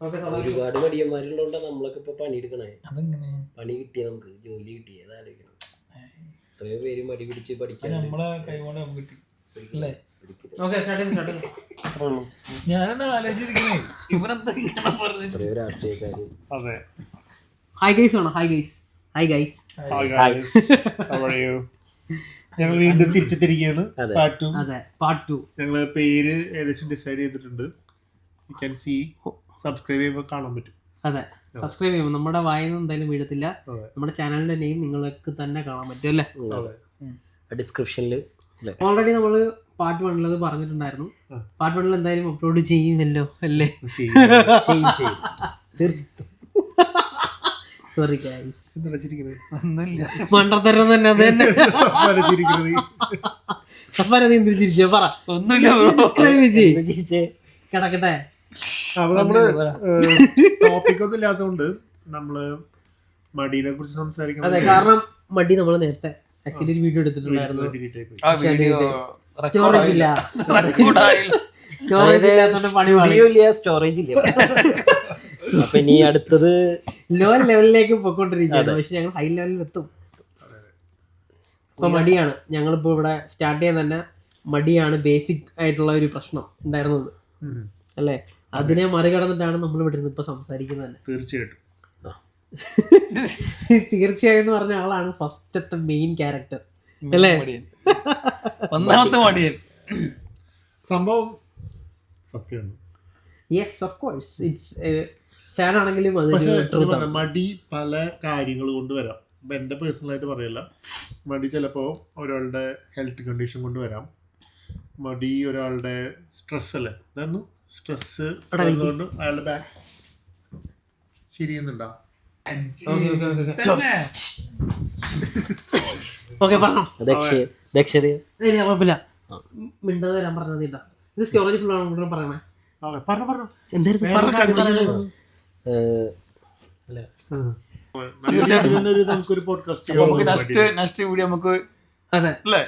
ഒരുപാട് മടിയന്മാരുള്ളതുകൊണ്ടാണ് നമ്മളൊക്കെ ഇപ്പൊ പണിയെടുക്കണേ. അതെങ്ങനെ പണി കിട്ടിയ നമുക്ക് ജോലി കിട്ടിയത് ആലോചിക്കണം. എത്രയോ പേര് മടി പിടിച്ച് പഠിക്കാൻ നമ്മളെ കൈകൊണ്ട് നമുക്ക് കിട്ടി അല്ലേ? ഉള്ളൂ. ഞാനെന്നാ ആലോചിച്ചിരിക്കണേ ഇവരെന്താ ഇങ്ങനെ പറഞ്ഞിട്ട്. എത്രയോ രാഷ്ട്രീയക്കാര്. അതെ. ഹായ് ഗൈസ് വേണം. Hi guys. Hi guys. Hi guys. How are you? ഞങ്ങൾ വീണ്ടും തിരിച്ചെത്തിരിക്കുകയാണ്. പാർട്ട് 2. അതെ, പാർട്ട് 2. ഞങ്ങള് പേര് ഏകദേശം ഡിസൈഡ് ചെയ്തിട്ടുണ്ട്. You can see. സബ്സ്ക്രൈബ് ചെയ്യുമ്പോൾ കാണാൻ പറ്റും. അതെ, സബ്സ്ക്രൈബ് ചെയ്യുമ്പോൾ നമ്മുടെ വായന എന്തായാലും വീഴത്തില്ല. അതെ. നമ്മുടെ ചാനലിന്റെ നെയിം നിങ്ങൾക്ക് തന്നെ കാണാൻ പറ്റും അല്ലേ? ഡിസ്ക്രിപ്ഷനില് ഓൾറെഡി നമ്മള് പാർട്ട് 1 പറഞ്ഞിട്ടുണ്ടായിരുന്നു. പാർട്ട് 1 എന്തായാലും അപ്ലോഡ് ചെയ്യുമല്ലോ അല്ലേ? തീർച്ചയായിട്ടും. സോറി ഗൈസ്, ഒന്നുമില്ല, മണ്ടത്തരം തന്നെ. അത് തന്നെ പറ. ഒന്നുമില്ല, സബ്സ്ക്രൈബ് ചെയ്യ് കിടക്കട്ടെ. അപ്പൊ നമ്മള് ടോപ്പിക് ഒന്നും ഇല്ലാത്തതുകൊണ്ട് നമ്മള് മടീനെ കുറിച്ച് സംസാരിക്കണം. അതെ, കാരണം മടി നമ്മള് നേരത്തെ ആക്ച്വലി ഒരു വീഡിയോ എടുത്തിട്ടുണ്ടായിരുന്നു. ആ വീഡിയോ സ്റ്റോറേജ് ഇല്ല, സ്റ്റോറേജ് ഇല്ലാത്തോണ്ട് പണി സ്റ്റോറേജ് ഇല്ല. അപ്പൊ ഇനി അടുത്തത് ലോ ലെവലിലേക്ക് പോയിക്കൊണ്ടിരിക്കുകയാണ്. പക്ഷെ ഞങ്ങൾ ഹൈ ലെവലിൽ എത്തും. ഇപ്പൊ മടിയാണ് ഞങ്ങളിപ്പോ ഇവിടെ സ്റ്റാർട്ട് ചെയ്യാൻ തന്നെ മടിയാണ് ബേസിക് ആയിട്ടുള്ള ഒരു പ്രശ്നം ഉണ്ടായിരുന്നത് അല്ലേ? അതിനെ മറികടന്നിട്ടാണ് നമ്മൾ ഇവിടെ ഇരുന്ന് ഇപ്പൊ സംസാരിക്കുന്നത് തന്നെ. തീർച്ചയായിട്ടും തീർച്ചയായും എന്ന് പറഞ്ഞ ആളാണ് ഫസ്റ്റത്തെ മെയിൻ ക്യാരക്ടർ അല്ലേ? ഒന്നാമത്തെ മടിയൻ സംഭവം സത്യമാണ്. Yes, of course. It's sad ആണെങ്കിലും മടി പല കാര്യങ്ങൾ കൊണ്ട് വരാം. ഇപ്പം എൻ്റെ പേഴ്സണലായിട്ട് പറയല്ല, മടി ചിലപ്പോൾ ഒരാളുടെ ഹെൽത്ത് കണ്ടീഷൻ കൊണ്ട് വരാം. മടി ഒരാളുടെ സ്ട്രെസ് അല്ലേ, ഇതായിരുന്നു സ്ട്രെസ് കൊണ്ട് അയാളുടെ ബാക്ക് ശരിയുന്നുണ്ടോ? കുഴപ്പമില്ല, മിണ്ടാതെ വരാൻ പറഞ്ഞത്. ഇത് സ്റ്റോറേജ് ഫുൾ ആണോ പറയണേ? നമുക്കൊരു പോഡ്കാസ്റ്റ് നെക്സ്റ്റ് വീഡിയോ നമുക്ക് അതെ അല്ലേ?